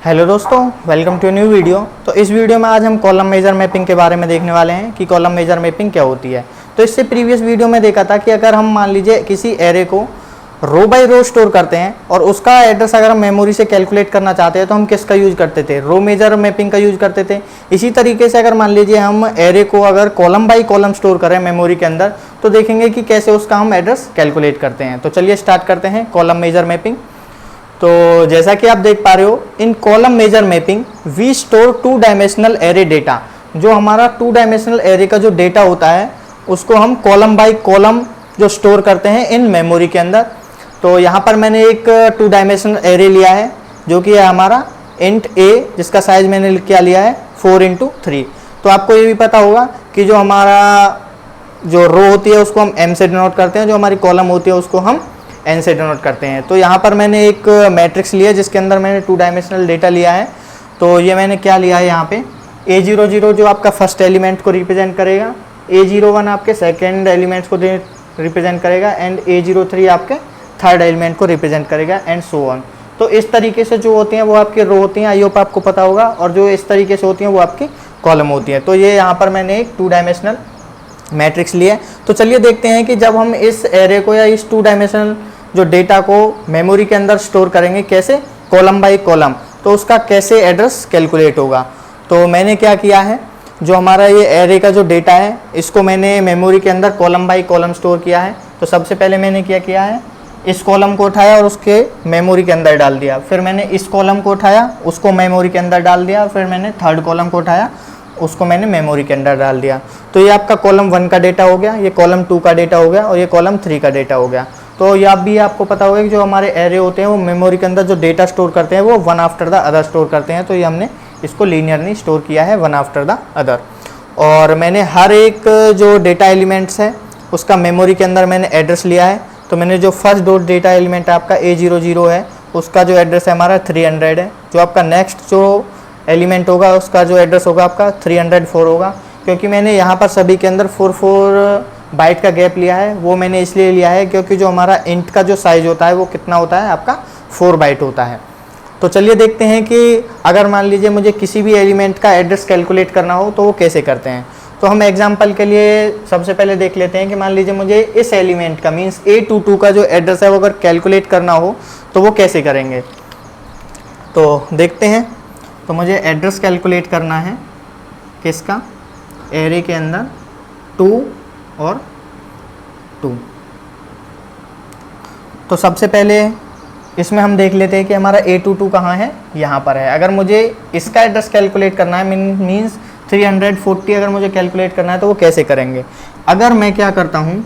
Hello दोस्तों, welcome to new video. तो इस वीडियो में आज हम कॉलम मेजर मैपिंग के बारे में देखने वाले हैं कि कॉलम मेजर मैपिंग क्या होती है। तो इससे प्रीवियस वीडियो में देखा था कि अगर हम मान लीजिए किसी एरे को रो बाय रो स्टोर करते हैं और उसका एड्रेस अगर हम मेमोरी से कैलकुलेट करना चाहते हैं तो हम किसका यूज करते थे? रो मेजर मैपिंग का यूज करते थे। इसी तरीके से अगर मान लीजिए हम एरे को अगर कॉलम बाई कॉलम स्टोर करें मेमोरी के अंदर तो देखेंगे कि कैसे उसका हम एड्रेस कैलकुलेट करते हैं। तो चलिए स्टार्ट करते हैं कॉलम मेजर मैपिंग। तो जैसा कि आप देख पा रहे हो, in column major mapping we store two dimensional array data. जो हमारा टू डायमेंशनल एरे का जो डेटा होता है उसको हम कॉलम बाय कॉलम जो स्टोर करते हैं इन मेमोरी के अंदर। तो यहाँ पर मैंने एक टू डायमेंशनल एरे लिया है जो कि है हमारा इंट ए, जिसका साइज मैंने क्या लिया है 4x3। तो आपको ये भी पता होगा कि जो हमारा जो रो होती है उसको हम एम से डिनोट करते हैं, जो हमारी कॉलम होती है उसको हम एन से डिनोट करते हैं। तो यहाँ पर मैंने एक मैट्रिक्स लिया जिसके अंदर मैंने टू डायमेंशनल डेटा लिया है। तो ये मैंने क्या लिया है यहाँ पे A00 जो आपका फर्स्ट एलिमेंट को रिप्रेजेंट करेगा, A01 आपके सेकेंड एलिमेंट्स को रिप्रेजेंट करेगा एंड A03 आपके थर्ड एलिमेंट को रिप्रेजेंट करेगा एंड सो ऑन। तो इस तरीके से जो होती हैं वो आपकी रो होती हैं, आई होप आपको पता होगा, और जो इस तरीके से होती हैं वो आपकी कॉलम होती है। तो ये यहाँ पर मैंने एक टू डायमेंशनल मैट्रिक्स लिया है। तो चलिए देखते हैं कि जब हम इस एरे को या इस टू डायमेंशनल जो डेटा को मेमोरी के अंदर स्टोर करेंगे कैसे कॉलम बाय कॉलम, तो उसका कैसे एड्रेस कैलकुलेट होगा। तो मैंने क्या किया है, जो हमारा ये एरे का जो डेटा है इसको मैंने मेमोरी के अंदर कॉलम बाय कॉलम स्टोर किया है। तो सबसे पहले मैंने क्या किया है, इस कॉलम को उठाया और उसके मेमोरी के अंदर डाल दिया। फिर मैंने इस कॉलम को उठाया, उसको मेमोरी के अंदर डाल दिया। फिर मैंने थर्ड कॉलम को उठाया, उसको मैंने मेमोरी के अंदर डाल दिया। तो ये आपका कॉलम 1 का डेटा हो गया, ये कॉलम 2 का डेटा हो गया और ये कॉलम 3 का डेटा हो गया। तो ये भी आपको पता होगा कि जो हमारे एरे होते हैं वो मेमोरी के अंदर जो डेटा स्टोर करते हैं वो one after the other store करते हैं। तो ये हमने इसको लीनियरली स्टोर किया है वन आफ्टर द अदर। और मैंने हर एक जो डेटा एलिमेंट्स है उसका मेमोरी के अंदर मैंने एड्रेस लिया है। तो मैंने जो फर्स्ट डॉट डेटा एलिमेंट आपका A00 है उसका जो एड्रेस है हमारा 300 है। जो आपका नेक्स्ट जो एलिमेंट होगा उसका जो एड्रेस होगा आपका 304 होगा, क्योंकि मैंने यहाँ पर सभी के अंदर 4 बाइट का गैप लिया है। वो मैंने इसलिए लिया है क्योंकि जो हमारा इंट का जो साइज होता है वो कितना होता है आपका 4 बाइट होता है। तो चलिए देखते हैं कि अगर मान लीजिए मुझे किसी भी एलिमेंट का एड्रेस कैलकुलेट करना हो तो वो कैसे करते हैं। तो हम एग्जाम्पल के लिए सबसे पहले देख लेते हैं कि मान लीजिए मुझे इस एलिमेंट का मीन्स A22 का जो एड्रेस है वो अगर कैलकुलेट करना हो तो वो कैसे करेंगे। तो देखते हैं। तो मुझे एड्रेस कैलकुलेट करना है किसका, एरे के अंदर 2 और 2। तो सबसे पहले इसमें हम देख लेते हैं कि हमारा A22 कहाँ है, यहाँ पर है। अगर मुझे इसका एड्रेस कैलकुलेट करना है मीन्स 340 अगर मुझे कैलकुलेट करना है तो वो कैसे करेंगे। अगर मैं क्या करता हूँ,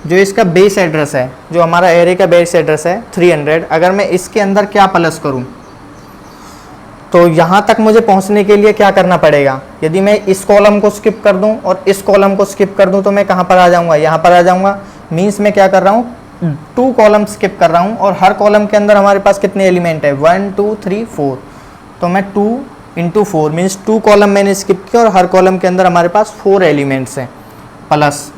जो इसका बेस एड्रेस है, जो हमारा एरे का बेस एड्रेस है 300, अगर मैं इसके अंदर क्या प्लस करूँ तो यहाँ तक मुझे पहुँचने के लिए क्या करना पड़ेगा। यदि मैं इस कॉलम को स्किप कर दूँ और इस कॉलम को स्किप कर दूँ तो मैं कहाँ पर आ जाऊँगा, यहाँ पर आ जाऊँगा। मीन्स मैं क्या कर रहा हूँ, 2 कॉलम स्किप कर रहा हूँ और हर कॉलम के अंदर हमारे पास कितने एलिमेंट है 1 2 3 4। तो मैं 2 × 4 मीन्स 2 कॉलम मैंने स्किप किया और हर कॉलम के अंदर हमारे पास 4 एलिमेंट्स हैं प्लस।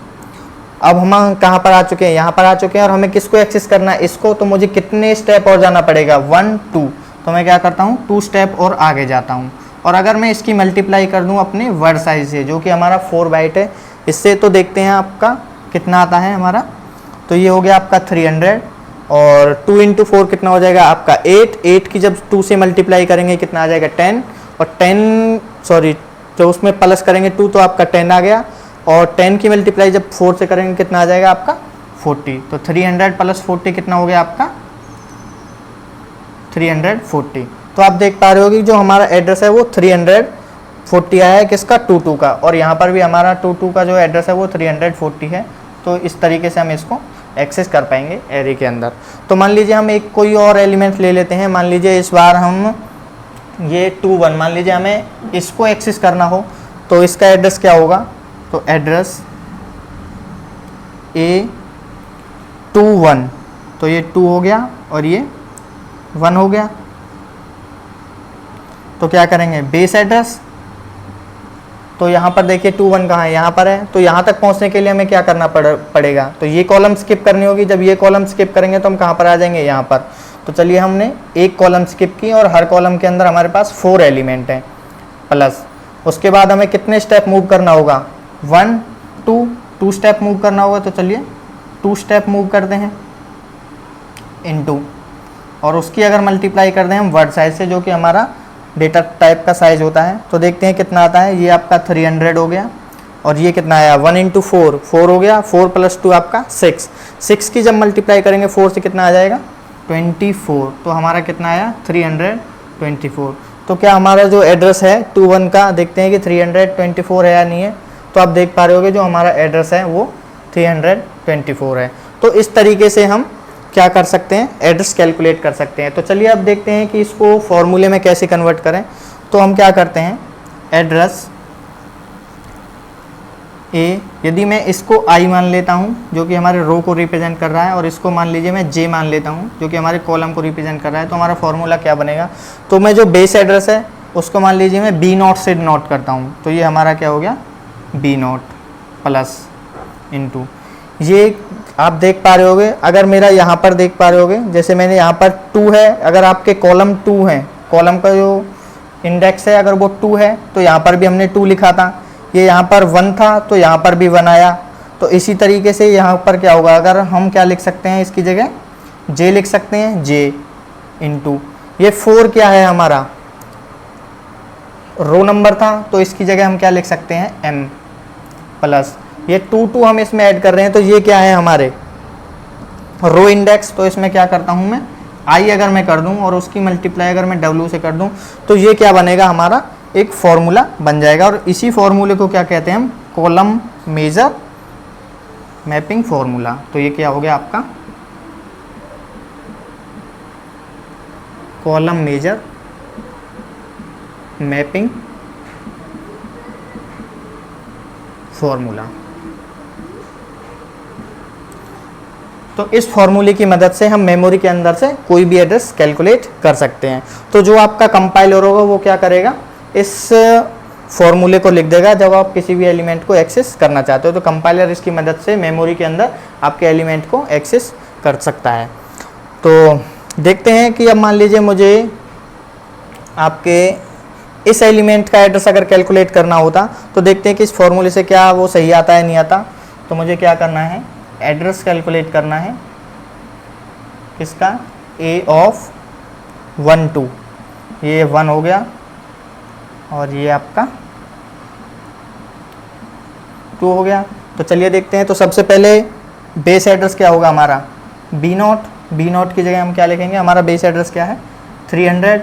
अब हम कहाँ पर आ चुके हैं, यहाँ पर आ चुके हैं और हमें किसको एक्सेस करना है, इसको। तो मुझे कितने स्टेप और जाना पड़ेगा 1 2। तो मैं क्या करता हूँ 2 स्टेप और आगे जाता हूँ। और अगर मैं इसकी मल्टीप्लाई कर दूँ अपने वर्ड साइज से जो कि हमारा 4 बाइट है इससे, तो देखते हैं आपका कितना आता है हमारा। तो ये हो गया आपका 300 और 2 × 4 कितना हो जाएगा आपका 8 की जब 2 से मल्टीप्लाई करेंगे कितना आ जाएगा 10 और 10 सॉरी जब उसमें प्लस करेंगे 2 तो आपका 10 आ गया और 10 की मल्टीप्लाई जब 4 से करेंगे कितना आ जाएगा आपका 40। तो 300 + 40 कितना हो गया आपका 340। तो आप देख पा रहे हो कि जो हमारा एड्रेस है वो 340 आया है किसका 22 का, और यहाँ पर भी हमारा 22 का जो एड्रेस है वो 340 है। तो इस तरीके से हम इसको एक्सेस कर पाएंगे एरे के अंदर। तो मान लीजिए हम एक कोई और एलिमेंट ले लेते हैं। मान लीजिए इस बार हम ये 21 मान लीजिए हमें इसको एक्सेस करना हो तो इसका एड्रेस क्या होगा। तो एड्रेस A21, तो ये 2 हो गया और ये 1 हो गया। तो क्या करेंगे बेस एड्रेस। तो यहाँ पर देखिए 21 कहाँ है, यहाँ पर है। तो यहाँ तक पहुँचने के लिए हमें क्या करना पड़ेगा, तो ये कॉलम स्किप करनी होगी। जब ये कॉलम स्किप करेंगे तो हम कहाँ पर आ जाएंगे, यहाँ पर। तो चलिए हमने एक कॉलम स्किप की और हर कॉलम के अंदर हमारे पास 4 एलिमेंट हैं प्लस उसके बाद हमें कितने स्टेप मूव करना होगा 1 2 स्टेप मूव करना होगा। तो चलिए 2 स्टेप मूव करते हैं इनटू और उसकी अगर मल्टीप्लाई कर दें हम वर्ड साइज से जो कि हमारा डेटा टाइप का साइज होता है तो देखते हैं कितना आता है। ये आपका 300 हो गया और ये कितना आया 1 इंटू 4 हो गया 4 प्लस 2 आपका 6 की जब मल्टीप्लाई करेंगे 4 से कितना आ जाएगा 24। तो हमारा कितना आया 324। तो क्या हमारा जो एड्रेस है 21 का देखते हैं कि 324 है या नहीं है। तो आप देख पा रहे होगे जो हमारा एड्रेस है वो 324 है। तो इस तरीके से हम क्या कर सकते हैं एड्रेस कैलकुलेट कर सकते हैं। तो चलिए अब देखते हैं कि इसको फॉर्मूले में कैसे कन्वर्ट करें। तो हम क्या करते हैं एड्रेस ए, यदि मैं इसको आई मान लेता हूँ जो कि हमारे रो को रिप्रेजेंट कर रहा है और इसको मान लीजिए मैं जे मान लेता हूँ जो कि हमारे कॉलम को रिप्रेजेंट कर रहा है, तो हमारा फॉर्मूला क्या बनेगा। तो मैं जो बेस एड्रेस है उसको मान लीजिए मैं बी नॉट से नोट करता हूँ, तो ये हमारा क्या हो गया बी नॉट प्लस इनटू ये आप देख पा रहे होगे। अगर मेरा यहाँ पर देख पा रहे होगे जैसे मैंने यहाँ पर 2 है, अगर आपके कॉलम 2 है, कॉलम का जो इंडेक्स है अगर वो 2 है तो यहाँ पर भी हमने 2 लिखा था। ये यहाँ पर 1 था तो यहाँ पर भी 1 आया। तो इसी तरीके से यहाँ पर क्या होगा, अगर हम क्या लिख सकते हैं इसकी जगह जे लिख सकते हैं, जे इनटू ये 4 क्या है हमारा रो नंबर था तो इसकी जगह हम क्या लिख सकते हैं एम प्लस ये 2 हम इसमें ऐड कर रहे हैं तो ये क्या है हमारे रो इंडेक्स। तो इसमें क्या करता हूँ मैं आई अगर मैं कर दूँ और उसकी मल्टीप्लाई अगर मैं डब्ल्यू से कर दूँ तो ये क्या बनेगा हमारा एक फॉर्मूला बन जाएगा। और इसी फॉर्मूले को क्या कहते हैं हम कॉलम मेजर मैपिंग फॉर्मूला। तो ये क्या हो गया आपका कॉलम मेजर मैपिंग फॉर्मूला। तो इस फॉर्मूले की मदद से हम मेमोरी के अंदर से कोई भी एड्रेस कैलकुलेट कर सकते हैं। तो जो आपका कंपाइलर होगा वो क्या करेगा इस फॉर्मूले को लिख देगा जब आप किसी भी एलिमेंट को एक्सेस करना चाहते हो। तो कंपाइलर इसकी मदद से मेमोरी के अंदर आपके एलिमेंट को एक्सेस कर सकता है। तो देखते हैं कि अब मान लीजिए मुझे आपके इस एलिमेंट का एड्रेस अगर कैलकुलेट करना होता तो देखते हैं कि इस फॉर्मूले से क्या वो सही आता है नहीं आता। तो मुझे क्या करना है एड्रेस कैलकुलेट करना है इसका ए ऑफ 1 2, ये 1 हो गया और ये आपका 2 हो गया। तो चलिए देखते हैं। तो सबसे पहले बेस एड्रेस क्या होगा हमारा बी नॉट की जगह हम क्या लिखेंगे हमारा बेस एड्रेस क्या है 300।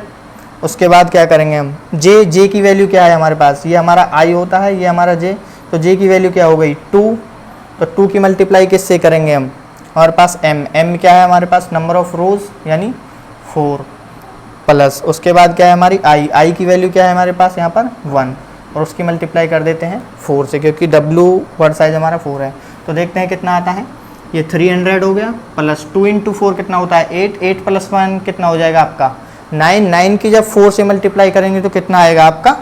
उसके बाद क्या करेंगे हम जे की वैल्यू क्या है हमारे पास, ये हमारा आई होता है, ये हमारा जे। तो जे की वैल्यू क्या हो गई 2, तो 2 की मल्टीप्लाई किससे करेंगे हम हमारे पास एम क्या है हमारे पास नंबर ऑफ रोज यानी 4 प्लस उसके बाद क्या है हमारी आई की वैल्यू क्या है हमारे पास यहाँ पर 1 और उसकी मल्टीप्लाई कर देते हैं 4 से क्योंकि डब्ल्यू वर्ड साइज हमारा 4 है। तो देखते हैं कितना आता है ये 300 हो गया प्लस 2 इंटू 4 कितना होता है 8 प्लस 1 कितना हो जाएगा आपका 9 की जब 4 से मल्टीप्लाई करेंगे तो कितना आएगा आपका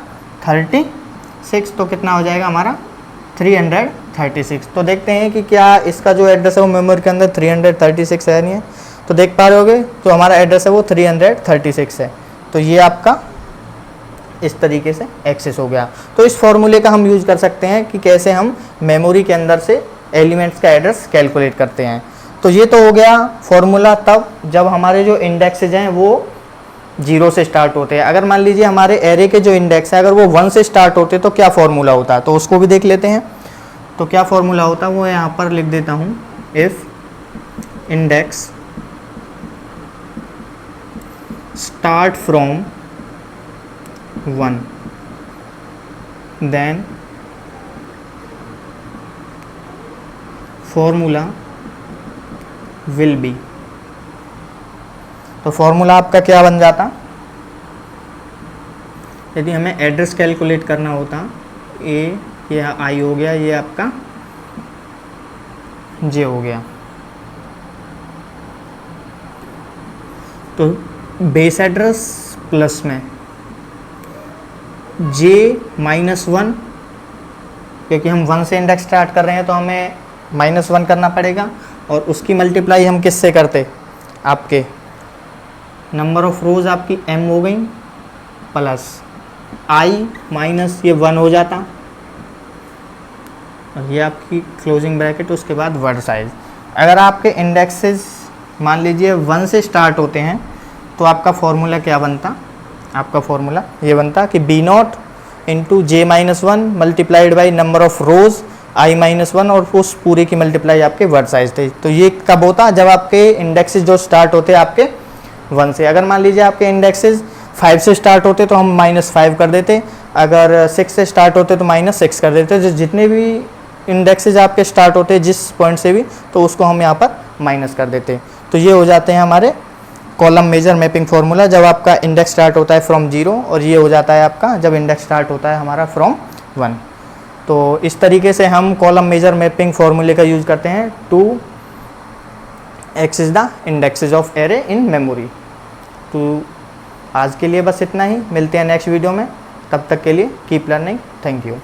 36। तो कितना हो जाएगा हमारा 336। तो देखते हैं कि क्या इसका जो एड्रेस है वो मेमोरी के अंदर 336 है नहीं है। तो देख पा रहे होगे तो हमारा एड्रेस है वो 336 है। तो ये आपका इस तरीके से एक्सेस हो गया। तो इस फॉर्मूले का हम यूज कर सकते हैं कि कैसे हम मेमोरी के अंदर से एलिमेंट्स का एड्रेस कैलकुलेट करते हैं। तो ये तो हो गया फॉर्मूला तब जब हमारे जो इंडेक्सेज हैं वो 0 से स्टार्ट होते हैं। अगर मान लीजिए हमारे एरे के जो इंडेक्स है अगर वो 1 से स्टार्ट होते तो क्या फॉर्मूला होता है, तो उसको भी देख लेते हैं। तो क्या फॉर्मूला होता है वो यहाँ पर लिख देता हूँ if index start from 1 then formula will be. तो फॉर्मूला आपका क्या बन जाता यदि हमें एड्रेस कैलकुलेट करना होता ये आई हो गया, ये आपका जे हो गया। तो बेस एड्रेस प्लस में जे -1 क्योंकि हम 1 से इंडेक्स स्टार्ट कर रहे हैं तो हमें -1 करना पड़ेगा और उसकी मल्टीप्लाई हम किससे करते आपके नंबर ऑफ रोज आपकी m हो गई प्लस i माइनस ये 1 हो जाता, और ये आपकी क्लोजिंग ब्रैकेट, उसके बाद वर्ड साइज। अगर आपके इंडेक्सेस मान लीजिए 1 से स्टार्ट होते हैं तो आपका फॉर्मूला क्या बनता, आपका फॉर्मूला ये बनता कि B naught into J minus 1 multiplied by number of rows i minus 1 और उस पूरे की मल्टीप्लाई आपके वर्ड साइज थे। तो ये कब होता, जब आपके इंडेक्सेस जो स्टार्ट होते हैं आपके 1 से। अगर मान लीजिए आपके इंडेक्सेस 5 से स्टार्ट होते तो हम -5 कर देते, अगर 6 से स्टार्ट होते तो -6 कर देते। जो जितने भी इंडेक्सेस आपके स्टार्ट होते हैं जिस पॉइंट से भी, तो उसको हम यहाँ पर माइनस कर देते। तो ये हो जाते हैं हमारे कॉलम मेजर मैपिंग फार्मूला, जब आपका इंडेक्स स्टार्ट होता है फ्रॉम 0, और ये हो जाता है आपका जब इंडेक्स स्टार्ट होता है हमारा फ्रॉम 1। तो इस तरीके से हम कॉलम मेजर मैपिंग फार्मूले का यूज करते हैं to access the indexes of array in memory. तो आज के लिए बस इतना ही, मिलते हैं नेक्स्ट वीडियो में, तब तक के लिए कीप लर्निंग, थैंक यू।